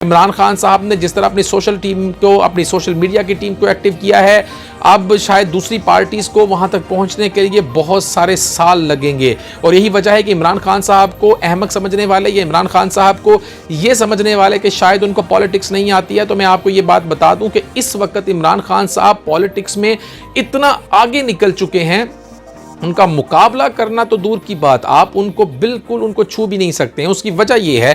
इमरान खान साहब ने जिस तरह अपनी सोशल टीम को, अपनी सोशल मीडिया की टीम को एक्टिव किया है, अब शायद दूसरी पार्टीज को वहां तक पहुंचने के लिए बहुत सारे साल लगेंगे। और यही वजह है कि इमरान खान साहब को अहमक समझने वाले या इमरान खान साहब को ये समझने वाले कि शायद उनको पॉलिटिक्स नहीं आती है। तो मैं आपको ये बात बता दूं कि इस वक्त इमरान खान साहब पॉलिटिक्स में इतना आगे निकल चुके हैं, उनका मुकाबला करना तो दूर की बात, आप उनको बिल्कुल उनको छू भी नहीं सकते हैं। उसकी वजह यह है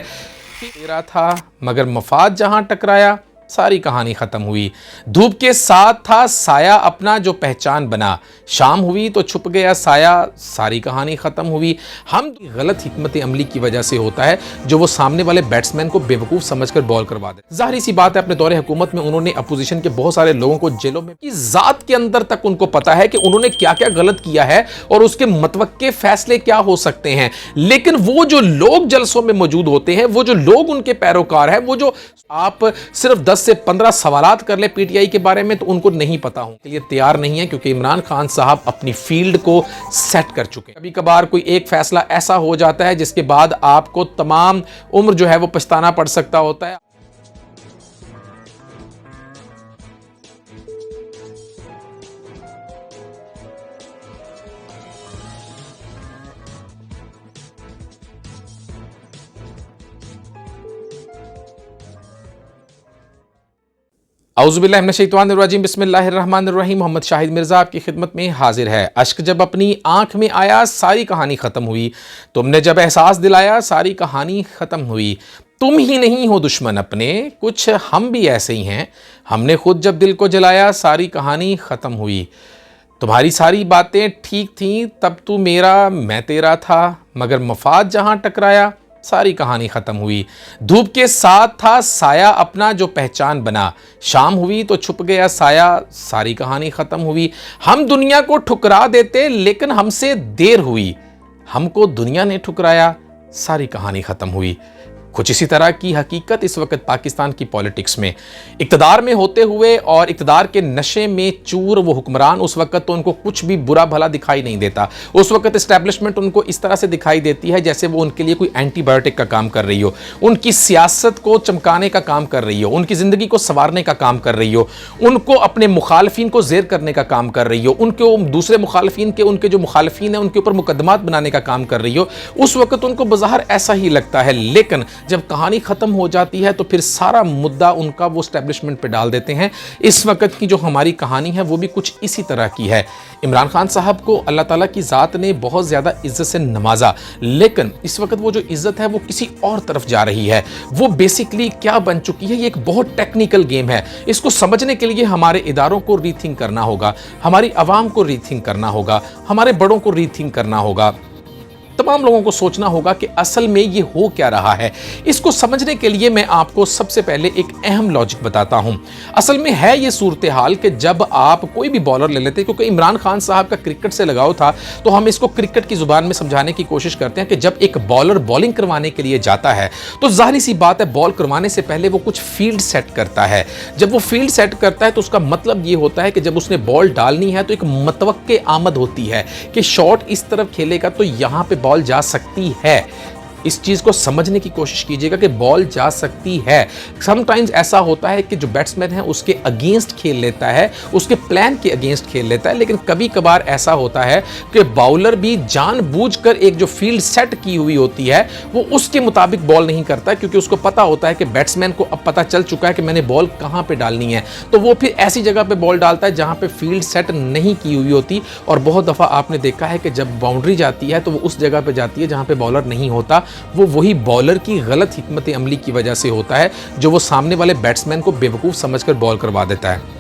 कि तेरा था मगर मफाद जहां टकराया, सारी कहानी खत्म हुई। धूप के साथ था साया अपना जो पहचान बना, शाम हुई तो छुप गया साया, सारी कहानी खत्म हुई। हम गलत हिकमत अमली की वजह से होता है जो वो सामने वाले बैट्समैन को बेवकूफ समझकर बॉल करवा दे। जाहिर सी बात है, अपने दौरे हुकूमत में उन्होंने अपोजिशन के बहुत सारे लोगों को जेलों में की जात के अंदर तक उनको पता है कि उन्होंने क्या क्या गलत किया है और उसके मतवक्के फैसले क्या हो सकते हैं। लेकिन वो जो लोग जलसों में मौजूद होते हैं, वो जो लोग उनके पैरोकार हैं, वो जो आप सिर्फ 10 से 15 सवालात कर ले पीटीआई के बारे में तो उनको नहीं पता हो के लिए तैयार नहीं है, क्योंकि इमरान खान साहब अपनी फील्ड को सेट कर चुके हैं। कभी कभार कोई एक फैसला ऐसा हो जाता है जिसके बाद आपको तमाम उम्र जो है वो पछताना पड़ सकता होता है। औज़ुबिल्लाहि मिनश्शैतानिर्रजीम, बिस्मिल्लाहिर्रहमानिर्रहीम। मोहम्मद शाहिद मिर्ज़ा आपकी खिदमत में हाजिर है। अश्क जब अपनी आंख में आया, सारी कहानी ख़त्म हुई। तुमने जब एहसास दिलाया, सारी कहानी ख़त्म हुई। तुम ही नहीं हो दुश्मन अपने, कुछ हम भी ऐसे ही हैं। हमने खुद जब दिल को जलाया, सारी कहानी ख़त्म हुई। तुम्हारी सारी बातें ठीक थीं, तब तू मेरा मैं तेरा था, मगर मफाद जहाँ टकराया, सारी कहानी खत्म हुई। धूप के साथ था साया अपना जो पहचान बना, शाम हुई तो छुप गया साया, सारी कहानी खत्म हुई। हम दुनिया को ठुकरा देते लेकिन हमसे देर हुई, हमको दुनिया ने ठुकराया, सारी कहानी खत्म हुई। कुछ इसी तरह की हकीकत इस वक्त पाकिस्तान की पॉलिटिक्स में इक़्तिदार में होते हुए और इक़्तिदार के नशे में चूर वो हुक्मरान, उस वक्त तो उनको कुछ भी बुरा भला दिखाई नहीं देता। उस वक्त इस्टेब्लिशमेंट उनको इस तरह से दिखाई देती है जैसे वो उनके लिए कोई एंटीबायोटिक का काम कर रही हो, उनकी सियासत को चमकाने का काम कर रही हो, उनकी ज़िंदगी को संवारने का काम कर रही हो, उनको अपने मुखालफिन को ज़ेर करने का काम कर रही हो, उनको दूसरे मुखालफिन के, उनके जो मुखालफिन हैं उनके ऊपर मुकदमात बनाने का काम कर रही हो। उस वक्त उनको बज़ाहिर ऐसा ही लगता है, लेकिन जब कहानी खत्म हो जाती है तो फिर सारा मुद्दा उनका वो एस्टेब्लिशमेंट पे डाल देते हैं। इस वक्त की जो हमारी कहानी है वो भी कुछ इसी तरह की है। इमरान खान साहब को अल्लाह ताला की ज़ात ने बहुत ज़्यादा इज्जत से नवाजा, लेकिन इस वक्त वो जो इज्जत है वो किसी और तरफ जा रही है। वो बेसिकली क्या बन चुकी है, ये एक बहुत टेक्निकल गेम है। इसको समझने के लिए हमारे इदारों को रीथिंक करना होगा, हमारी आवाम को रीथिंक करना होगा, हमारे बड़ों को रीथिंक करना होगा, तमाम लोगों को सोचना होगा कि असल में ये हो क्या रहा है। इसको समझने के लिए मैं आपको सबसे पहले एक अहम लॉजिक बताता हूं। असल में है ये सूरत हाल कि जब आप कोई भी बॉलर ले लेते हैं, क्योंकि इमरान खान साहब का क्रिकेट से लगाव था तो हम इसको क्रिकेट की जुबान में समझाने की कोशिश करते हैं कि जब एक बॉलर बॉलिंग करवाने के लिए जाता है तो जाहिर सी बात है बॉल करवाने से पहले वो कुछ फील्ड सेट करता है। जब वो फील्ड सेट करता है तो उसका मतलब ये होता है कि जब उसने बॉल डालनी है तो एक मतवक्के आमद होती है कि शॉट इस तरफ खेलेगा तो यहां पे बॉल जा सकती है। इस चीज को समझने की कोशिश कीजिएगा कि बॉल जा सकती है। समटाइम्स ऐसा होता है कि जो बैट्समैन है उसके अगेंस्ट खेल लेता है, उसके प्लान के अगेंस्ट खेल लेता है, लेकिन कभी कभार ऐसा होता है कि बाउलर भी जानबूझकर एक जो फील्ड सेट की हुई होती है वो उसके मुताबिक बॉल नहीं करता, क्योंकि उसको पता होता है कि बैट्समैन को अब पता चल चुका है कि मैंने बॉल कहां पे डालनी है, तो वो फिर ऐसी जगह पे बॉल डालता है जहां पे फील्ड सेट नहीं की हुई होती। और बहुत दफा आपने देखा है कि जब बाउंड्री जाती है तो वो उस जगह पे जाती है जहां पे बॉलर नहीं होता। वो वही बॉलर की गलत हिकमत अमली की वजह से होता है जो वो सामने वाले बैट्समैन को बेवकूफ़ समझकर बॉल करवा देता है।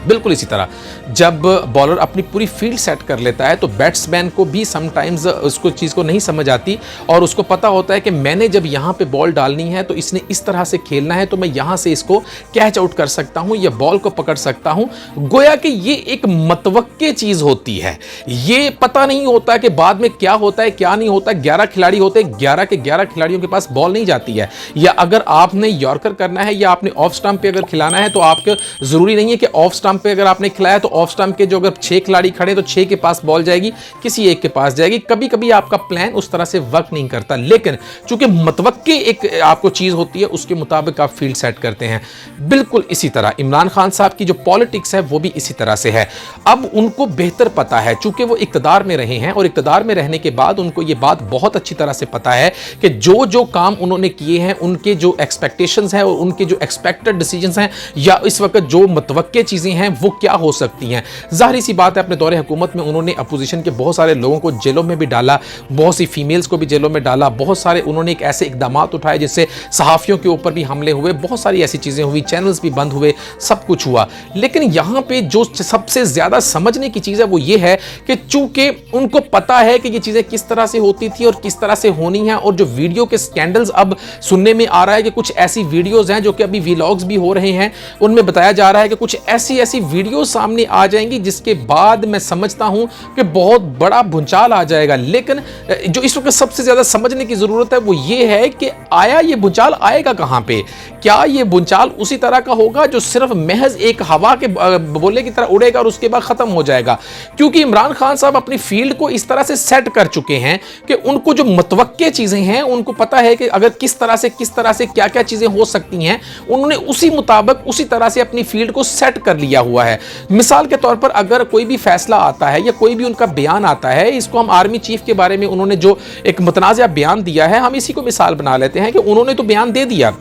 बिल्कुल इसी तरह जब बॉलर अपनी पूरी फील्ड सेट कर लेता है तो बैट्समैन को भी समटाइम्स उसको चीज़ को नहीं समझ आती और उसको पता होता है कि मैंने जब यहाँ पे बॉल डालनी है तो इसने इस तरह से खेलना है, तो मैं यहाँ से इसको कैच आउट कर सकता हूँ या बॉल को पकड़ सकता हूँ। गोया कि ये एक मतवक्के चीज़ होती है, ये पता नहीं होता कि बाद में क्या होता है क्या नहीं होता। 11 खिलाड़ी होते हैं, 11 के 11 खिलाड़ियों के पास बॉल नहीं जाती है, या अगर आपने यॉर्कर करना है या आपने ऑफ स्टंप पे अगर खिलाना है तो आपके ज़रूरी नहीं है कि ऑफ स्टंप स्टंप पे अगर आपने खिलाया तो ऑफ स्टंप के जो अगर 6 खिलाड़ी खड़े तो 6 के पास बॉल जाएगी, किसी एक के पास जाएगी। कभी कभी आपका प्लान उस तरह से वर्क नहीं करता, लेकिन चूंकि मुतवक्के एक आपको चीज होती है उसके मुताबिक आप फील्ड सेट करते हैं। बिल्कुल इसी तरह इमरान खान साहब की जो पॉलिटिक्स है वो भी इसी तरह से है। अब उनको बेहतर पता है, चूंकि वो इक्तदार में रहे हैं और इक्तदार में रहने के बाद उनको ये बात बहुत अच्छी तरह से पता है कि जो जो काम उन्होंने किए हैं, उनके जो एक्सपेक्टेशंस हैं और उनके जो एक्सपेक्टेड डिसीजंस हैं या इस वक्त जो मुतवक्के चीजें हैं वो क्या हो सकती हैं। जाहिर सी बात है अपने दौरे हुकूमत में उन्होंने अपोजिशन के बहुत सारे लोगों को जेलों में भी डाला, बहुत सी फीमेल्स को भी जेलों में डाला, बहुत सारे उन्होंने एक ऐसे इकदाम उठाए जिससे सहाफियों के ऊपर भी हमले हुए, बहुत सारी ऐसी चीजें हुई, चैनल्स भी बंद हुए, सब कुछ हुआ। लेकिन यहां पे जो सबसे ज्यादा समझने की चीज है वो ये है कि चूंकि उनको पता है कि ये चीजें किस तरह से होती थी और किस तरह से होनी है, और जो वीडियो के स्कैंडल्स अब सुनने में आ रहा है कि कुछ ऐसी वीडियोस हैं जो कि अभी व्लॉग्स भी हो रहे हैं, उनमें बताया जा रहा है कि कुछ ऐसी ऐसी वीडियो सामने आ जाएंगी जिसके बाद मैं समझता हूं कि बहुत बड़ा भूचाल आ जाएगा। लेकिन जो इस वक्त सबसे ज्यादा समझने की जरूरत है वो ये है कि आया ये भूचाल आएगा कहां पे? क्या ये भूचाल उसी तरह का होगा जो सिर्फ महज एक हवा के बोले की तरह उड़ेगा और उसके बाद खत्म हो जाएगा? क्योंकि इमरान खान साहब अपनी फील्ड को इस तरह से सेट कर चुके हैं कि उनको जो मुतवक्के चीजें हैं उनको पता है कि अगर किस तरह से क्या क्या चीजें हो सकती हैं, उन्होंने उसी मुताबिक उसी तरह से अपनी फील्ड को सेट कर लिया हुआ है। मिसाल के तौर पर अगर कोई भी फैसला आता है या कोई भी उनका बयान आता है, इसको हम आर्मी चीफ के बारे में उन्होंने जो एक मुतनाज़ा बयान दिया है, हम इसी को मिसाल बना लेते हैं कि उन्होंने तो बयान दे दिया,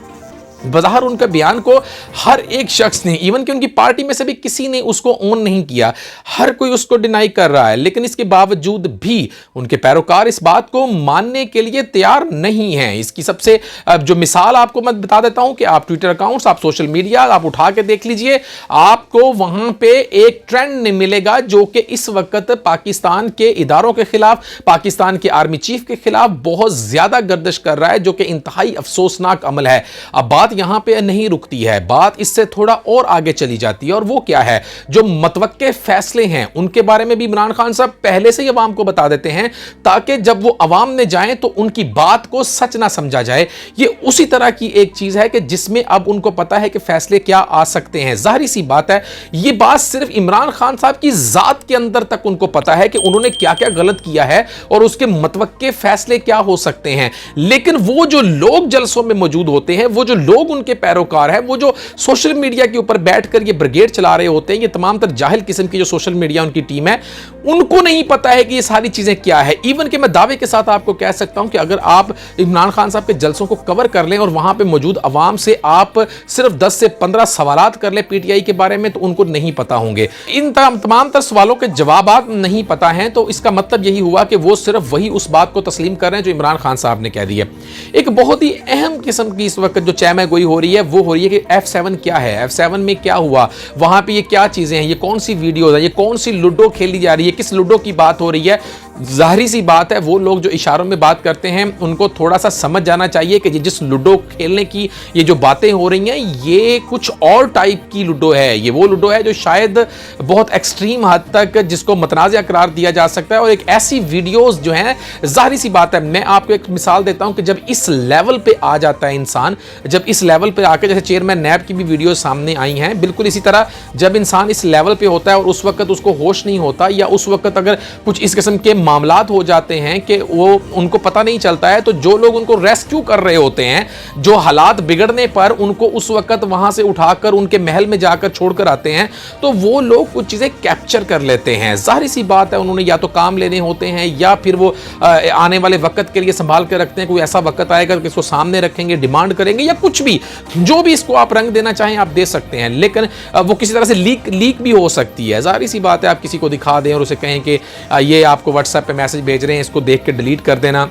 बज़ाहिर उनका बयान को हर एक शख्स ने, इवन कि उनकी पार्टी में से भी किसी ने उसको ऑन नहीं किया, हर कोई उसको डिनाई कर रहा है, लेकिन इसके बावजूद भी उनके पैरोकार इस बात को मानने के लिए तैयार नहीं हैं। इसकी सबसे जो मिसाल आपको मैं बता देता हूं कि आप ट्विटर अकाउंट्स, आप सोशल मीडिया आप उठा के देख लीजिए, आपको वहां पे एक ट्रेंड मिलेगा जो कि इस वक्त पाकिस्तान के इदारों के खिलाफ, पाकिस्तान के आर्मी चीफ के खिलाफ बहुत ज्यादा गर्दिश कर रहा है, जो कि इंतहाई अफसोसनाक अमल है। अब बात यहां पे नहीं रुकती है, बात इससे थोड़ा और आगे चली जाती है, और वो क्या है, जो मतवक्के फैसले हैं उनके बारे में भी इमरान खान साहब पहले से ही अवाम को बता देते हैं, ताकि जब वो अवाम में जाएं तो उनकी बात को सच ना समझा जाए। ये उसी तरह की एक चीज है कि जिसमें अब उनको पता है कि फैसले क्या आ सकते हैं। जाहिर सी बात है, ये बात सिर्फ इमरान खान साहब की जात के अंदर तक उनको पता है कि उन्होंने क्या क्या गलत किया है और उसके मतवक्के फैसले क्या हो सकते हैं। लेकिन वो जो लोग जलसों में मौजूद होते हैं, वो जो लोग उनके पैरोकार हैं, वो जो सोशल मीडिया के ऊपर बैठकर ये ब्रिगेड चला रहे होते हैं, ये तमाम तर जाहिल किस्म की जो सोशल मीडिया उनकी टीम है, उनको नहीं पता है कि ये सारी चीजें क्या है। इवन कि मैं दावे के साथ आपको कह सकता हूं कि अगर आप इमरान खान साहब के जलसों को कवर कर लें और वहां पे मौजूद अवाम से आप सिर्फ 10 से 15 सवालात कर ले पीटीआई के बारे में, तो उनको नहीं पता होंगे। इन तमाम तर सवालों के जवाबात नहीं पता हैं, तो इसका मतलब यही हुआ कि वो सिर्फ वही उस बात को तस्लीम कर रहे हैं जो इमरान खान साहब ने कह दिया। एक बहुत ही अहम किस्म की इस वक्त जो चैमा गोई हो रही है वो हो रही है कि F7 क्या है, F7 में क्या हुआ, वहां पे ये क्या चीजें हैं, ये कौन सी वीडियो है, ये कौन सी लूडो खेली जा रही है, किस लूडो की बात हो रही है। जाहिर सी बात है, वो लोग जो इशारों में बात करते हैं उनको थोड़ा सा समझ जाना चाहिए कि जिस लूडो खेलने की ये जो बातें हो रही हैं, ये कुछ और टाइप की लूडो है। ये वो लूडो है जो शायद बहुत एक्सट्रीम हद तक जिसको मतनाज़ा करार दिया जा सकता है, और एक ऐसी वीडियोस जो हैं, जाहिर सी बात है, मैं आपको एक मिसाल देता हूं कि जब इस लेवल पे आ जाता है इंसान, जब इस लेवल पे आके, जैसे चेयरमैन नैब की भी वीडियो सामने आई हैं, बिल्कुल इसी तरह जब इंसान इस लेवल पे होता है और उस वक्त उसको होश नहीं होता, या उस वक्त अगर कुछ इस किस्म के मामलात हो जाते हैं कि वो उनको पता नहीं चलता है, तो जो लोग उनको रेस्क्यू कर रहे होते हैं, जो हालात बिगड़ने पर उनको उस वक्त वहां से उठाकर उनके महल में जाकर छोड़कर आते हैं, तो वो लोग कुछ चीजें कैप्चर कर लेते हैं। जाहिर सी बात है, उन्होंने या तो काम लेने होते हैं या फिर वो आने वाले वक्त के लिए संभाल कर रखते हैं, कोई ऐसा वक्त आएगा कि इसको सामने रखेंगे, डिमांड करेंगे, या कुछ भी, जो भी इसको आप रंग देना चाहें आप दे सकते हैं। लेकिन वो किसी तरह से लीक भी हो सकती है। जाहिर सी बात है, आप किसी को दिखा दें और उसे कहें कि ये आपको व्हाट्सएप पे मैसेज भेज रहे हैं, इसको देख के डिलीट कर देना,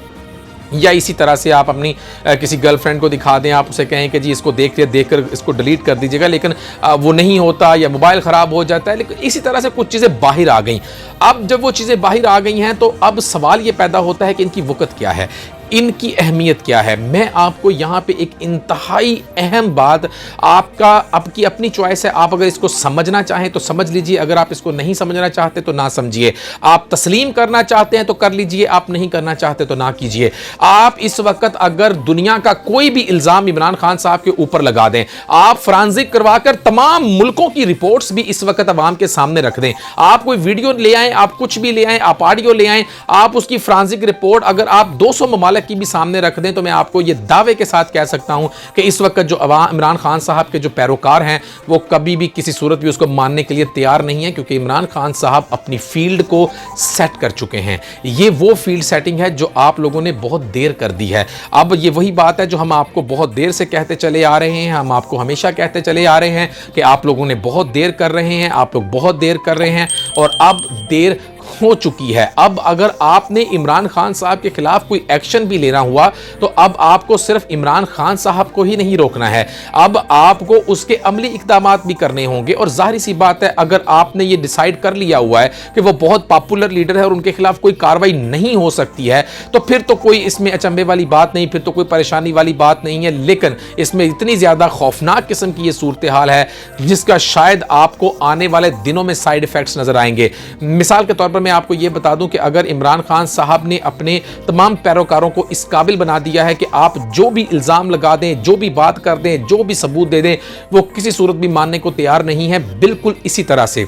या इसी तरह से आप अपनी किसी गर्लफ्रेंड को दिखा दें, आप उसे कहें कि जी इसको देखकर इसको डिलीट कर दीजिएगा, लेकिन वो नहीं होता, या मोबाइल ख़राब हो जाता है। लेकिन इसी तरह से कुछ चीज़ें बाहर आ गई। अब जब वो चीज़ें बाहर आ गई हैं तो अब सवाल ये पैदा होता है कि इनकी वक़्त क्या है। इनकी अहमियत क्या है। मैं आपको यहाँ पे एक इंतहाई अहम बात, आपकी अपनी चॉइस है, आप अगर इसको समझना चाहें तो समझ लीजिए, अगर आप इसको नहीं समझना चाहते तो ना समझिए। आप तस्लीम करना चाहते हैं तो कर लीजिए, आप नहीं करना चाहते तो ना कीजिए। आप इस वक्त अगर दुनिया का कोई भी इल्जाम इमरान खान साहब के ऊपर लगा दें, आप फ्रांजिक करवाकर तमाम मुल्कों की रिपोर्ट्स भी इस वक्त अवाम के सामने रख दें, आप कोई वीडियो ले आए, आप कुछ भी ले आए, आप ऑडियो ले आए, आप उसकी फ्रांजिक रिपोर्ट अगर आप 200 ममालिक की भी सामने रख दें, तो मैं आपको यह दावे के साथ कह सकता हूं कि इस वक्त जो इमरान खान साहब के जो पैरोकार हैं वो कभी भी किसी सूरत भी उसको मानने के लिए तैयार नहीं है, क्योंकि इमरान खान साहब अपनी फील्ड को सेट कर चुके हैं। ये वो फील्ड सेटिंग है जो आप लोगों ने बहुत देर कर दी है। अब ये वही बात है जो हम आपको बहुत देर से कहते चले आ रहे हैं, हम आपको हमेशा कहते चले आ रहे हैं कि आप लोगों ने बहुत देर कर रहे हैं, आप लोग बहुत देर कर रहे हैं, और अब देर हो चुकी है। अब अगर आपने इमरान खान साहब के खिलाफ कोई एक्शन भी लेना हुआ तो अब आपको सिर्फ इमरान खान साहब को ही नहीं रोकना है, अब आपको उसके अमली इक़दामात भी करने होंगे। और जाहिर सी बात है, अगर आपने ये डिसाइड कर लिया हुआ है कि वो बहुत पॉपुलर लीडर है और उनके खिलाफ कोई कार्रवाई नहीं हो सकती है, तो फिर तो कोई इसमें अचंभे वाली बात नहीं, फिर तो कोई परेशानी वाली बात नहीं है। लेकिन इसमें इतनी ज्यादा खौफनाक किस्म की ये सूरत हाल है जिसका शायद आपको आने वाले दिनों में साइड इफेक्ट्स नजर आएंगे। मिसाल के तौर पर मैं आपको यह बता दूं कि अगर इमरान खान साहब ने अपने तमाम पैरोकारों को इस काबिल बना दिया है कि आप जो भी इल्जाम लगा दें, जो भी बात कर दें, जो भी सबूत दे दें, वो किसी सूरत भी मानने को तैयार नहीं है। बिल्कुल इसी तरह से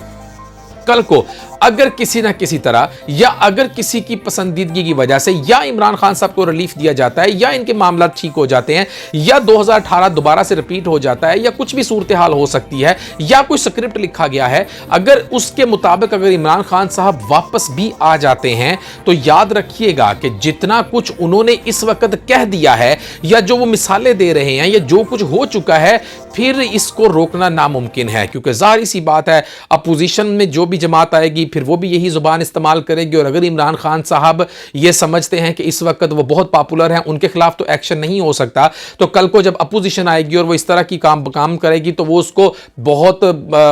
कल को अगर किसी ना किसी तरह या अगर किसी की पसंदीदगी की वजह से या इमरान खान साहब को रिलीफ दिया जाता है या इनके मामला ठीक हो जाते हैं या 2018 दोबारा से रिपीट हो जाता है या कुछ भी सूरत हाल हो सकती है या कोई स्क्रिप्ट लिखा गया है, अगर उसके मुताबिक अगर इमरान खान साहब वापस भी आ जाते हैं तो याद रखिएगा कि जितना कुछ उन्होंने इस वक्त कह दिया है या जो वो मिसालें दे रहे हैं या जो कुछ हो चुका है, फिर इसको रोकना नामुमकिन है। क्योंकि जाहिर सी बात है, अपोजिशन में जो भी जमात आएगी फिर वो भी यही जुबान इस्तेमाल करेगी। और अगर इमरान खान साहब ये समझते हैं कि इस वक्त वो बहुत पॉपुलर हैं, उनके खिलाफ तो एक्शन नहीं हो सकता, तो कल को जब अपोजिशन आएगी और वो इस तरह की काम करेगी तो वो उसको बहुत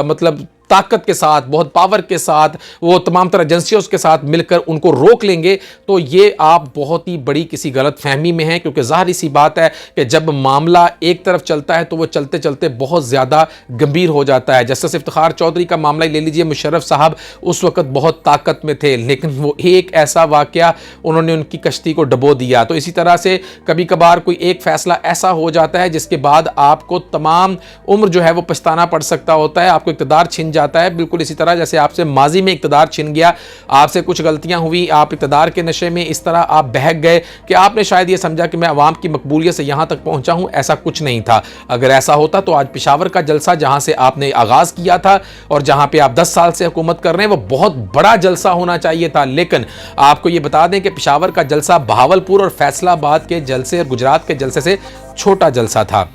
मतलब ताकत के साथ, बहुत पावर के साथ, वो तमाम तरह एजेंसियों के साथ मिलकर उनको रोक लेंगे। तो ये आप बहुत ही बड़ी किसी गलत फहमी में हैं, क्योंकि जाहिर सी बात है कि जब मामला एक तरफ चलता है तो वो चलते चलते बहुत ज़्यादा गंभीर हो जाता है। जस्टिस इफ्तिखार चौधरी का मामला ले लीजिए, मुशर्रफ साहब उस वक्त बहुत ताकत में थे, लेकिन वो एक ऐसा वाकया उन्होंने उनकी कश्ती को डबो दिया। तो इसी तरह से कभी कभार कोई एक फैसला ऐसा हो जाता है जिसके बाद आपको तमाम उम्र जो है वो पछताना पड़ सकता होता है, आपको इक़्तिदार छिन जाता है। बिल्कुल इसी तरह जैसे आपसे माजी में इक़्तिदार छिन गया, आपसे कुछ गलतियां हुई, आप इक़्तिदार के नशे में इस तरह आप बहक गए कि आपने शायद ये समझा कि मैं अवाम की मकबूलियत से यहां तक पहुंचा हूं। ऐसा कुछ नहीं था। अगर ऐसा होता तो आज पेशावर का जलसा जहां से आपने आगाज किया था और जहां पे आप 10 साल से हुकूमत कर रहे हैं, वो बहुत बड़ा जलसा होना चाहिए था। लेकिन आपको ये बता दें कि पेशावर का जलसा बहावलपुर और फैसलाबाद के जलसे और गुजरात के जलसे से छोटा जलसा था।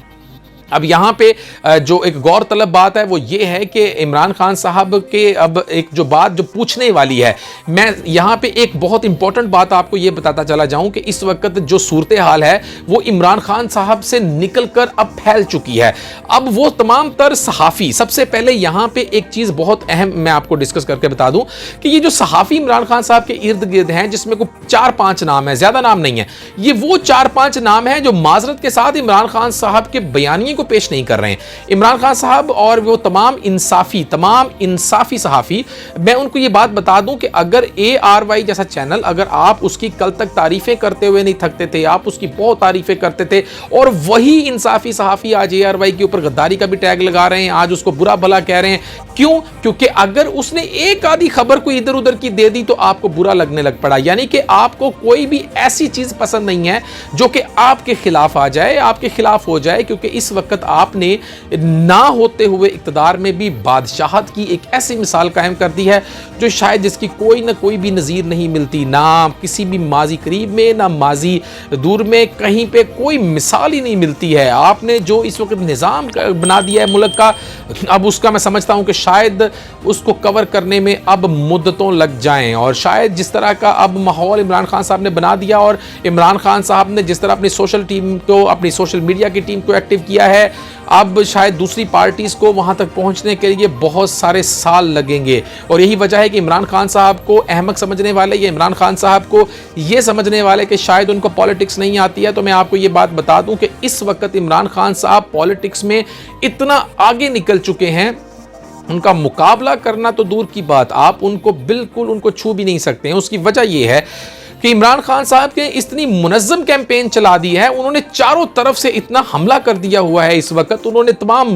अब यहाँ पे जो एक गौर तलब बात है वो ये है कि इमरान खान साहब के अब एक जो बात जो पूछने वाली है, मैं यहाँ पे एक बहुत इंपॉर्टेंट बात आपको ये बताता चला जाऊँ कि इस वक्त जो सूरत हाल है वो इमरान खान साहब से निकल कर अब फैल चुकी है। अब वो तमाम तर सहाफ़ी, सबसे पहले यहाँ पे एक चीज़ बहुत अहम मैं आपको डिस्कस करके बता दूँ कि ये जो सहाफ़ी इमरान खान साहब के इर्द गिर्द हैं, जिसमें को 4-5 नाम है, ज़्यादा नाम नहीं है, ये वो 4-5 नाम है जो माजरत के साथ इमरान खान साहब के बयानिए को पेश नहीं कर रहे हैं। इमरान खान साहब और वो तमाम इंसाफी सहाफी, मैं उनको ये बात बता दूं कि अगर ARY जैसा चैनल, अगर आप उसकी कल तक तारीफें करते हुए नहीं थकते थे, आप उसकी बहुत तारीफें करते थे, और वही इंसाफी सहाफी आज ARY के ऊपर गद्दारी का भी टैग लगा रहे हैं, आज उसको बुरा भला कह रहे हैं। क्यों? क्योंकि अगर उसने एक आधी खबर को इधर उधर की दे दी तो आपको बुरा लगने लग पड़ा। यानी कि आपको कोई भी ऐसी चीज पसंद नहीं है जो कि आपके खिलाफ आ जाए, आपके खिलाफ हो जाए, क्योंकि इस वक्त आपने ना होते हुए इक़्तिदार में भी बादशाहत की एक ऐसी मिसाल कायम कर दी है जो शायद जिसकी कोई ना कोई भी नज़ीर नहीं मिलती, ना किसी भी माजी करीब में ना माजी दूर में, कहीं पे कोई मिसाल ही नहीं मिलती है। आपने जो इस वक्त निज़ाम बना दिया है मुल्क का, अब उसका मैं समझता हूं कि शायद उसको कवर करने में अब मुद्दतों लग जाएं। और शायद जिस तरह का अब माहौल इमरान खान साहब ने बना दिया और इमरान खान साहब ने जिस तरह अपनी सोशल टीम को, अपनी सोशल मीडिया की टीम को एक्टिव किया है, है अब शायद दूसरी पार्टीज़ को वहाँ तक पहुँचने के लिए बहुत सारे साल लगेंगे। और यही वजह है कि इमरान खान साहब को अहमक समझने वाले या इमरान खान साहब को ये समझने वाले कि शायद उनको पॉलिटिक्स नहीं आती है। तो मैं आपको ये बात बता दूं कि इस वक्त इमरान खान साहब पॉलिटिक्स में इतना आगे निकल चुके हैं, उनका मुकाबला करना तो दूर की बात, आप उनको बिल्कुल उनको छू भी नहीं सकते हैं। उसकी वजह यह है कि इमरान खान साहब ने इतनी मुनज़्ज़म कैंपेन चला दी है, उन्होंने चारों तरफ से इतना हमला कर दिया हुआ है। इस वक्त उन्होंने तमाम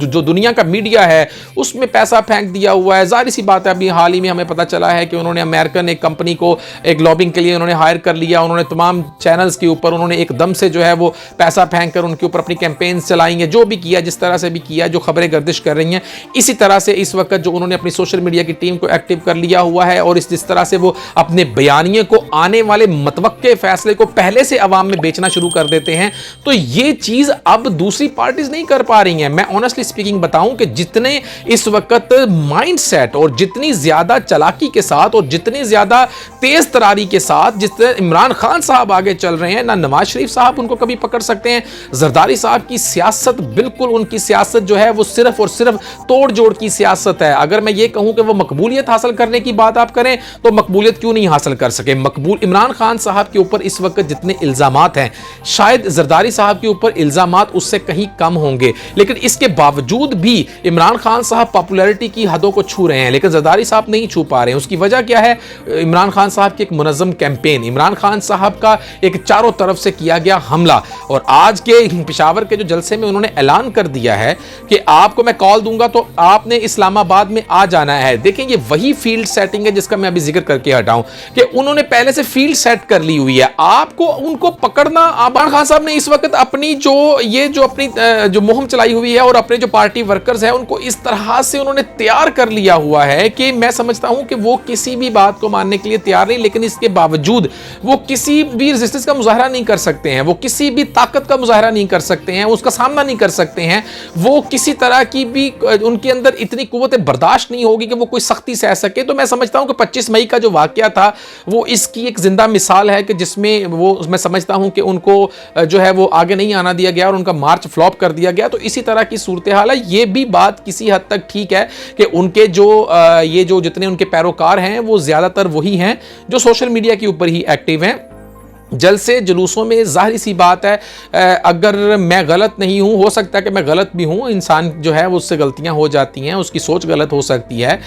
जो दुनिया का मीडिया है उसमें पैसा फेंक दिया हुआ है। जाहिर सी बात है, अभी हाल ही में हमें पता चला है कि उन्होंने अमेरिकन एक कंपनी को एक लॉबिंग के लिए उन्होंने हायर कर लिया। उन्होंने तमाम चैनल्स के ऊपर उन्होंने एकदम से जो है वो पैसा फेंक कर उनके ऊपर अपनी कैंपेन्स चलाई हैं। जो भी किया, जिस तरह से भी किया, जो खबरें गर्दिश कर रही हैं, इसी तरह से इस वक्त जो उन्होंने अपनी सोशल मीडिया की टीम को एक्टिव कर लिया हुआ है और जिस तरह से वो अपने बयानिए को आने वाले मतवक्के फैसले को पहले से अवाम में बेचना शुरू कर देते हैं, तो ये चीज अब दूसरी पार्टीज नहीं कर पा रही हैं। मैं ऑनेस्टली स्पीकिंग बताऊं कि जितने इस वक्त माइंडसेट और जितनी ज्यादा चालाकी के साथ और जितनी ज्यादा तेज तरारी के साथ जितने इमरान खान साहब आगे चल रहे हैं, ना नवाज शरीफ साहब उनको कभी पकड़ सकते हैं। जरदारी साहब की सियासत, बिल्कुल उनकी सियासत जो है वो सिर्फ और सिर्फ तोड़ जोड़ की सियासत है। अगर मैं ये कहूं कि वो मकबूलियत हासिल करने की बात आप करें तो मकबूलियत क्यों नहीं हासिल कर सके। मकबूल इमरान खान साहब के ऊपर इस वक्त जितने इल्जामात हैं, शायद जरदारी साहब के ऊपर इल्जामात उससे कहीं कम होंगे, लेकिन इसके बावजूद भी इमरान खान साहब पॉपुलैरिटी की हदों को छू रहे हैं, लेकिन जरदारी साहब नहीं छू पा रहे हैं। उसकी वजह क्या है? इमरान खान साहब की एक मुनज़्ज़म कैंपेन, इमरान खान साहब का एक चारों तरफ से किया गया हमला। और आज के पेशावर के जो जलसे में उन्होंने ऐलान कर दिया है कि आपको मैं कॉल दूंगा तो आपने इस्लामाबाद में आ जाना है। देखें, ये वही फील्ड सेटिंग है जिसका मैं अभी जिक्र करके हटाऊं कि उन्होंने पहले से फील्ड सेट कर ली हुई है। आपको उनको पकड़ना, इमरान खान साहब ने इस वक्त अपनी जो मुहिम चलाई हुई है और अपने जो पार्टी वर्कर्स हैं उनको इस तरह से उन्होंने तैयार कर लिया हुआ है कि मैं समझता हूं कि वो किसी भी बात को मानने के लिए तैयार नहीं, लेकिन इसके बावजूद वो किसी भी रेजिस्टेंस का मुजाहरा नहीं कर सकते हैं, वो किसी भी ताकत का मुजाहरा नहीं कर सकते हैं, उसका सामना नहीं कर सकते हैं। वो किसी तरह की भी उनके अंदर इतनी कुव्वत बर्दाश्त नहीं होगी कि वो कोई सख्ती सह सके। तो मैं समझता हूं कि 25 मई का जो वाकया था वो इसकी एक जिंदा मिसाल है कि जिसमें वो मैं समझता हूं कि उनको जो है वो आगे नहीं आना दिया गया और उनका मार्च फ्लॉप कर दिया गया। तो इसी तरह की सूरत हाल है। ये भी बात किसी हद तक ठीक है कि उनके जो जितने उनके पैरोकार हैं वो ज्यादातर वही हैं जो सोशल मीडिया के ऊपर ही एक्टिव हैं। जलसे जुलूसों में जाहिर सी बात है, अगर मैं गलत नहीं हूं, हो सकता है कि मैं गलत भी हूं, इंसान जो है वो उससे गलतियां हो जाती हैं, उसकी सोच गलत हो सकती है,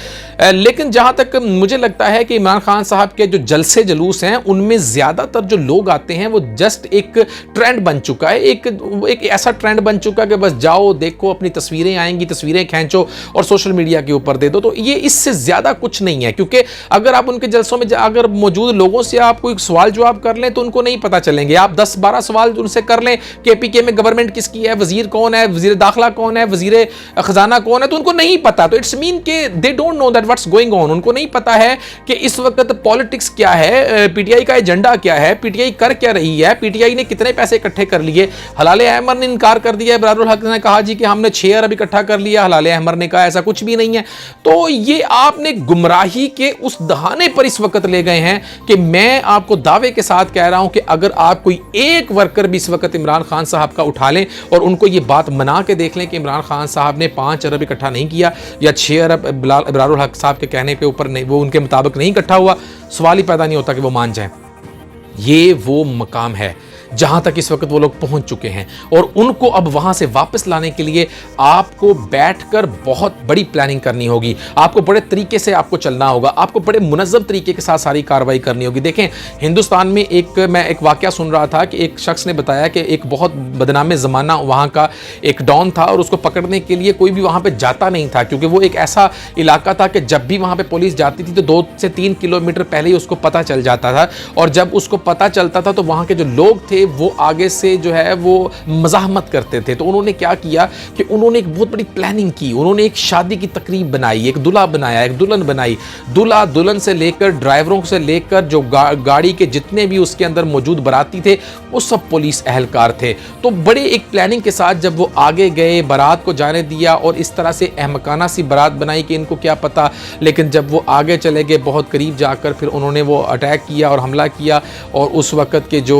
लेकिन जहां तक मुझे लगता है कि इमरान खान साहब के जो जलसे जुलूस हैं उनमें ज़्यादातर जो लोग आते हैं वो जस्ट एक ट्रेंड बन चुका है, एक ऐसा ट्रेंड बन चुका है कि बस जाओ, देखो, अपनी तस्वीरें आएंगी, तस्वीरें खींचो और सोशल मीडिया के ऊपर दे दो। तो ये इससे ज़्यादा कुछ नहीं है, क्योंकि अगर आप उनके जलसों में अगर मौजूद लोगों से आप कोई सवाल जवाब कर लें तो उनको नहीं पता चलेंगे। आप 10-12 सवाल उनसे कर लें कि पीके में गवर्नमेंट किसकी है, वजीर कौन है, वजीर दाखिला कौन है, वजीर खजाना कौन है, तो उनको नहीं पता। तो इट्स मीन के they don't know that what's going on. उनको नहीं पता है कि इस वक्त पॉलिटिक्स क्या है, पीटीआई का एजेंडा क्या है, पीटीआई कर क्या रही है, पीटीआई ने कितने पैसे इकट्ठे कर लिए। हलाल अहमर ने इनकार कर दिया, बरारुल हक ने कहा जी कि हमने 6 अरब इकट्ठा कर लिया। हलाल अहमर ने कहा ऐसा कुछ भी नहीं है। तो ये आपने गुमराही के उस दहाने पर इस वक्त ले गए हैं कि मैं आपको दावे के साथ कह रहा हूं कि अगर आप कोई एक वर्कर भी इस वक्त इमरान खान साहब का उठा लें और उनको ये बात मना के देख लें कि इमरान खान साहब ने 5 अरब इकट्ठा नहीं किया या 6 अरब बरारुल हक साहब के कहने पे ऊपर नहीं, वो उनके मुताबिक नहीं इकट्ठा हुआ, सवाल ही पैदा नहीं होता कि वो मान जाए। ये वो मकाम है जहां तक इस वक्त वो लोग पहुंच चुके हैं और उनको अब वहां से वापस लाने के लिए आपको बैठकर बहुत बड़ी प्लानिंग करनी होगी। आपको बड़े तरीके से आपको चलना होगा, आपको बड़े मुनज़्ज़म तरीके के साथ सारी कार्रवाई करनी होगी। देखें, हिंदुस्तान में मैं एक वाकया सुन रहा था कि एक शख्स ने बताया कि एक बहुत बदनाम ज़माना वहाँ का एक डॉन था और उसको पकड़ने के लिए कोई भी वहाँ पर जाता नहीं था, क्योंकि वो एक ऐसा इलाका था कि जब भी वहाँ पर पुलिस जाती थी तो 2 से 3 किलोमीटर पहले ही उसको पता चल जाता था और जब उसको पता चलता था तो वहाँ के जो लोग थे वो आगे से जो है वो मज़ाहमत करते थे। तो उन्होंने क्या किया कि उन्होंने एक बहुत बड़ी प्लानिंग की। उन्होंने एक शादी की तकरीब बनाई, एक दूल्हा बनाया, एक दुल्हन बनाई। दूल्हा दुल्हन से लेकर ड्राइवरों से लेकर जो गाड़ी के जितने भी उसके अंदर मौजूद बाराती थे वो सब पुलिस अहलकार थे। तो बड़े एक प्लानिंग के साथ जब वो आगे गए, बारात को जाने दिया और इस तरह से अहमकाना सी बारात बनाई कि इनको क्या पता, लेकिन जब वो आगे चले गए बहुत करीब जाकर फिर उन्होंने वो अटैक किया और हमला किया और उस वक्त के जो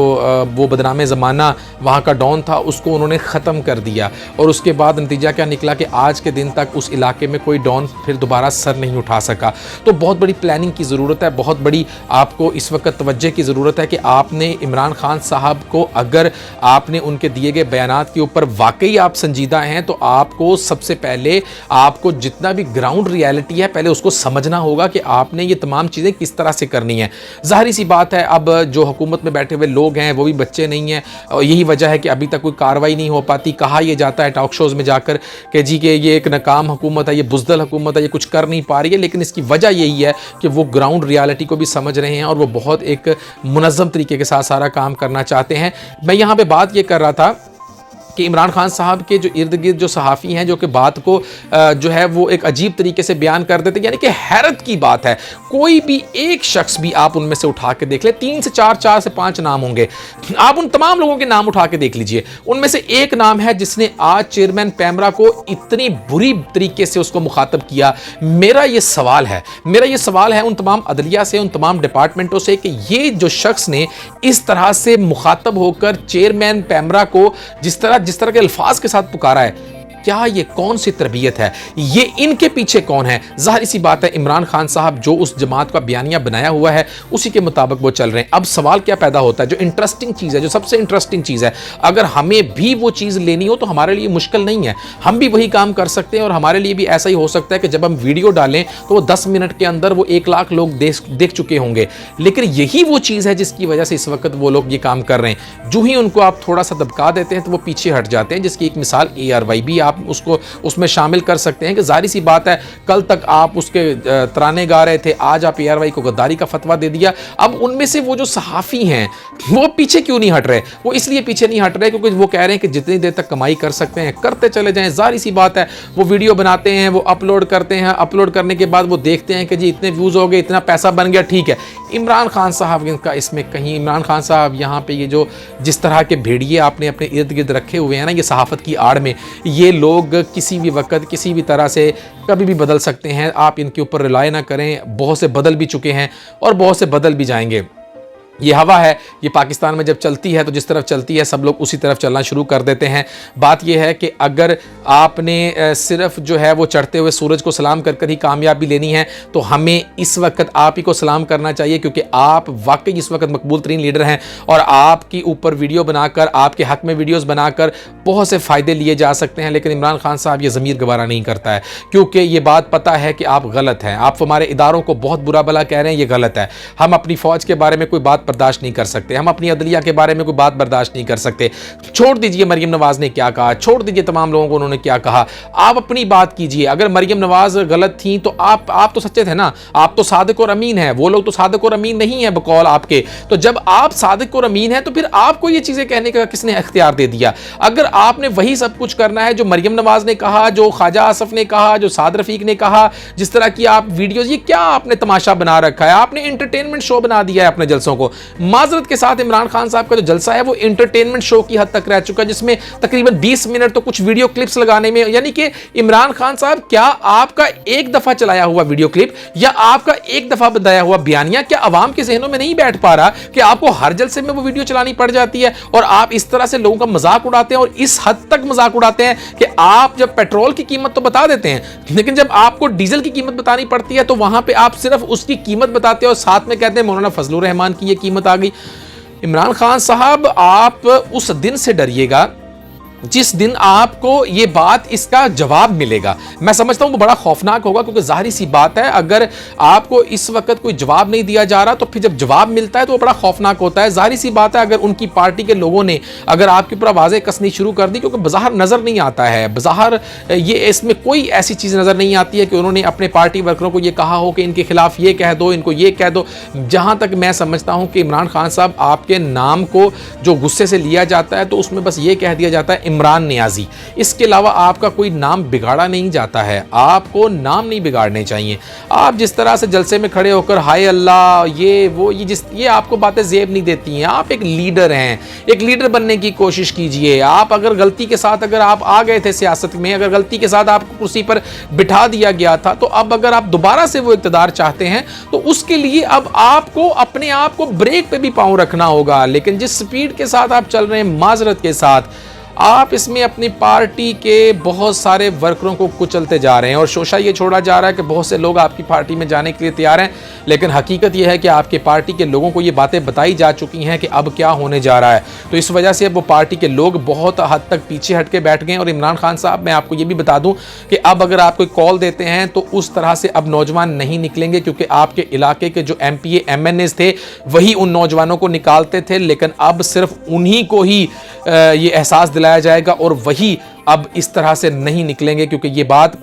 वो बदनाम ज़माना वहाँ का डॉन था उसको उन्होंने ख़त्म कर दिया। और उसके बाद नतीजा क्या निकला कि आज के दिन तक उस इलाके में कोई डॉन फिर दोबारा सर नहीं उठा सका। तो बहुत बड़ी प्लानिंग की ज़रूरत है, बहुत बड़ी आपको इस वक्त तवज्जो की ज़रूरत है कि आपने इमरान खान साहब को, अगर आपने उनके दिए गए बयानात के ऊपर वाकई आप संजीदा हैं तो आपको सबसे पहले आपको जितना भी ग्राउंड रियलिटी है पहले उसको समझना होगा कि आपने ये तमाम चीज़ें किस तरह से करनी है। ज़ाहिर सी बात है अब जो हुकूमत में बैठे हुए लोग हैं वो भी बच्चे नहीं हैं और यही वजह है कि अभी तक कोई कार्रवाई नहीं हो पाती। कहा यह जाता है टॉक शोज़ में जाकर कि जी कि ये एक नाकाम हुकूमत है, ये बुज़दिल हुकूमत है, ये कुछ कर नहीं पा रही है, लेकिन इसकी वजह यही है कि वो ग्राउंड रियलिटी को भी समझ रहे हैं और वो बहुत एक मुनज़्ज़म तरीके के साथ सारा काम करना चाहते हैं। मैं यहाँ पे बात ये कर रहा था कि इमरान खान साहब के जो इर्द गिर्द जो सहाफ़ी हैं जो कि बात को जो है वो एक अजीब तरीके से बयान कर देते, यानी कि हैरत की बात है। कोई भी एक शख्स भी आप उनमें से उठा के देख ले, 3 से 4, 4 से 5 नाम होंगे, आप उन तमाम लोगों के नाम उठा के देख लीजिए, उनमें से एक नाम है जिसने आज चेयरमैन पैमरा को इतनी बुरी तरीके से उसको मुखातब किया। मेरा ये सवाल है उन तमाम अदलिया से, उन तमाम डिपार्टमेंटों से कि ये जो शख्स ने इस तरह से मुखातब होकर चेयरमैन पैमरा को जिस तरह के अल्फाज के साथ पुकारा है, क्या ये कौन सी तरबियत है? ये इनके पीछे कौन है? जाहिर सी बात है इमरान खान साहब जो उस जमात का बयानिया बनाया हुआ है उसी के मुताबिक वो चल रहे हैं। अब सवाल क्या पैदा होता है, जो इंटरेस्टिंग चीज़ है, जो सबसे इंटरेस्टिंग चीज़ है, अगर हमें भी वो चीज़ लेनी हो तो हमारे लिए मुश्किल नहीं है, हम भी वही काम कर सकते हैं और हमारे लिए भी ऐसा ही हो सकता है कि जब हम वीडियो डालें तो वो 10 मिनट के अंदर वो 1 लाख लोग देख चुके होंगे। लेकिन यही वो चीज़ है जिसकी वजह से इस वक्त वो लोग ये काम कर रहे हैं। जो ही उनको आप थोड़ा सा दबका देते हैं तो वो पीछे हट जाते हैं, जिसकी एक मिसाल ARY भी आप उसको उसमें शामिल कर सकते हैं कि जाहिर सी बात है कल तक आप उसके तराने गा रहे थे, आज आप ARY को गद्दारी का फतवा दे दिया। अब उनमें से वो जो सहाफ़ी हैं वो पीछे क्यों नहीं हट रहे? वो इसलिए पीछे नहीं हट रहे क्योंकि वो कह रहे हैं कि जितनी देर तक कमाई कर सकते हैं करते चले जाएं। जाहिर सी बात है वो वीडियो बनाते हैं, वो अपलोड करते हैं, अपलोड करने के बाद वो देखते हैं कि जी इतने व्यूज़ हो गए, इतना पैसा बन गया, ठीक है। इमरान खान साहब का इसमें कहीं, इमरान खान साहब यहाँ पे ये जो जिस तरह के भेड़िए आपने अपने इर्द गिर्द रखे हुए हैं ना, ये सहाफ़त की आड़ में, ये लोग किसी भी वक्त किसी भी तरह से कभी भी बदल सकते हैं। आप इनके ऊपर रिलाय ना करें, बहुत से बदल भी चुके हैं और बहुत से बदल भी जाएंगे। ये हवा है, ये पाकिस्तान में जब चलती है तो जिस तरफ चलती है सब लोग उसी तरफ चलना शुरू कर देते हैं। बात यह है कि अगर आपने सिर्फ जो है वो चढ़ते हुए सूरज को सलाम कर कर ही कामयाबी लेनी है तो हमें इस वक्त आप ही को सलाम करना चाहिए, क्योंकि आप वाकई इस वक्त मकबूल तरीन लीडर हैं और आपके ऊपर वीडियो बनाकर, आपके हक में वीडियोज़ बनाकर बहुत से फ़ायदे लिए जा सकते हैं। लेकिन इमरान खान साहब ये ज़मीर गवारा नहीं करता है, क्योंकि ये बात पता है कि आप गलत हैं, आप हमारे इदारों को बहुत बुरा भला कह रहे हैं, ये गलत है। हम अपनी फ़ौज के बारे में कोई बात बर्दाश्त नहीं कर सकते, हम अपनी अदलिया के बारे में कोई बात बर्दाश्त नहीं कर सकते। छोड़ दीजिए मरियम नवाज ने क्या कहा, छोड़ दीजिए तमाम लोगों को उन्होंने क्या कहा, आप अपनी बात कीजिए। अगर मरियम नवाज गलत थी तो आप तो सच्चे थे ना, आप तो सादिक और अमीन हैं, वो लोग तो सादिक और अमीन नहीं है बकौल आपके। तो जब आप सादिक और अमीन हैं तो फिर आपको ये चीजें कहने का किसने इख्तियार दे दिया? अगर आपने वही सब कुछ करना है जो मरियम नवाज ने कहा, जो ख्वाजा आसफ ने कहा, जो साद रफीक ने कहा, जिस तरह की आप वीडियोज, ये क्या आपने तमाशा बना रखा है? आपने एंटरटेनमेंट शो बना दिया है अपने जलसों को। माजरत के साथ इमरान खान साहब का जो जलसा है वो एंटरटेनमेंट शो की हद तक रह चुका है, जिसमें तकरीबन 20 मिनट तो कुछ वीडियो क्लिप्स लगाने में, यानी कि इमरान खान साहब क्या आपका एक दफा चलाया हुआ वीडियो क्लिप या आपका एक दफा बताया हुआ बयानिया क्या अवाम के जहनों में नहीं बैठ पा रहा कि आपको हर जलसे में वो वीडियो चलानी पड़ जाती है और आप इस तरह से लोगों का मजाक उड़ाते हैं और इस हद तक मजाक उड़ाते हैं कि आप जब पेट्रोल की कीमत तो बता देते हैं, लेकिन जब आपको डीजल की कीमत बतानी पड़ती है तो वहां पे आप सिर्फ उसकी कीमत बताते हैं और साथ में कहते हैं मौलाना फजलुर रहमान की ये कीमत आ गई। इमरान खान साहब, आप उस दिन से डरिएगा जिस दिन आपको ये बात इसका जवाब मिलेगा। मैं समझता हूं वो बड़ा खौफनाक होगा, क्योंकि जाहिर सी बात है अगर आपको इस वक्त कोई जवाब नहीं दिया जा रहा तो फिर जब जवाब मिलता है तो वो बड़ा खौफनाक होता है। जाहिर सी बात है अगर उनकी पार्टी के लोगों ने अगर आपके ऊपर आवाज़ें कसनी शुरू कर दी, क्योंकि बाहर नज़र नहीं आता है, बाहर ये इसमें कोई ऐसी चीज़ नज़र नहीं आती है कि उन्होंने अपने पार्टी वर्करों को ये कहा हो कि इनके खिलाफ ये कह दो, इनको ये कह दो। जहाँ तक मैं समझता हूँ कि इमरान खान साहब आपके नाम को जो गुस्से से लिया जाता है तो उसमें बस ये कह दिया जाता है इमरान नियाज़ी। इसके अलावा आपका कोई नाम बिगाड़ा नहीं जाता है, आपको नाम नहीं बिगाड़ने चाहिए। आप जिस तरह से जलसे में खड़े होकर हाय अल्लाह ये वो ये आपको बातें ज़ेब नहीं देती हैं। आप एक लीडर हैं, एक लीडर बनने की कोशिश कीजिए। आप अगर गलती के साथ अगर आप आ गए थे सियासत में, अगर गलती के साथ आपको कुर्सी पर बिठा दिया गया था, तो अब अगर आप दोबारा से वो इक़्तिदार चाहते हैं तो उसके लिए अब आपको अपने आप को ब्रेक पे भी पाँव रखना होगा। लेकिन जिस स्पीड के साथ आप चल रहे हैं, माजरत के साथ, आप इसमें अपनी पार्टी के बहुत सारे वर्करों को कुचलते जा रहे हैं और शोशा ये छोड़ा जा रहा है कि बहुत से लोग आपकी पार्टी में जाने के लिए तैयार हैं, लेकिन हकीकत यह है कि आपके पार्टी के लोगों को ये बातें बताई जा चुकी हैं कि अब क्या होने जा रहा है। तो इस वजह से अब वो पार्टी के लोग बहुत हद तक पीछे हट के बैठ गए। और इमरान खान साहब, मैं आपको ये भी बता दूं कि अब अगर आप कोई कॉल देते हैं तो उस तरह से अब नौजवान नहीं निकलेंगे, क्योंकि आपके इलाके के जो MPA MNAs थे वही उन नौजवानों को निकालते थे, लेकिन अब सिर्फ उन्हीं को ही ये एहसास दिलाया जाएगा और वही अब इस तरह से नहीं निकलेंगे। क्योंकि ये बात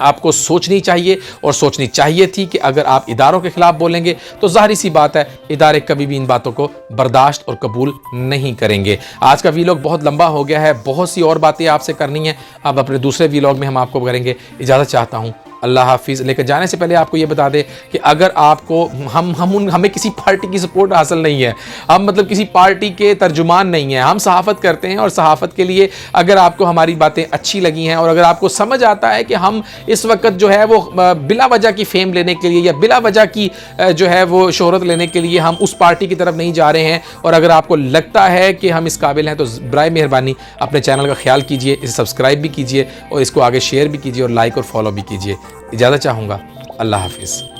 आपको सोचनी चाहिए और सोचनी चाहिए थी कि अगर आप इदारों के खिलाफ बोलेंगे तो जाहिर सी बात है इदारे कभी भी इन बातों को बर्दाश्त और कबूल नहीं करेंगे। आज का वीलॉग बहुत लंबा हो गया है, बहुत सी और बातें आपसे करनी है, अब अपने दूसरे वीलॉग में हम आपको करेंगे। इजाज़त चाहता हूँ, अल्लाह हाफिज़। लेकर जाने से पहले आपको ये बता दें कि अगर आपको हमें किसी पार्टी की सपोर्ट हासिल नहीं है, हम मतलब किसी पार्टी के तर्जुमान नहीं हैं, हम सहाफ़त करते हैं और सहाफ़त के लिए अगर आपको हमारी बातें अच्छी लगी हैं और अगर आपको समझ आता है कि हम इस वक्त जो है वो बिला वजह की फेम लेने के लिए या बिला वजह की जो है वो शोहरत लेने के लिए हम उस पार्टी की तरफ नहीं जा रहे हैं, और अगर आपको लगता है कि हम इस काबिल हैं, तो बराए मेहरबानी अपने चैनल का ख्याल कीजिए, इसे सब्सक्राइब भी कीजिए और इसको आगे शेयर भी कीजिए और लाइक और फॉलो भी कीजिए। इजाज़त चाहूँगा, अल्लाह हाफिज़।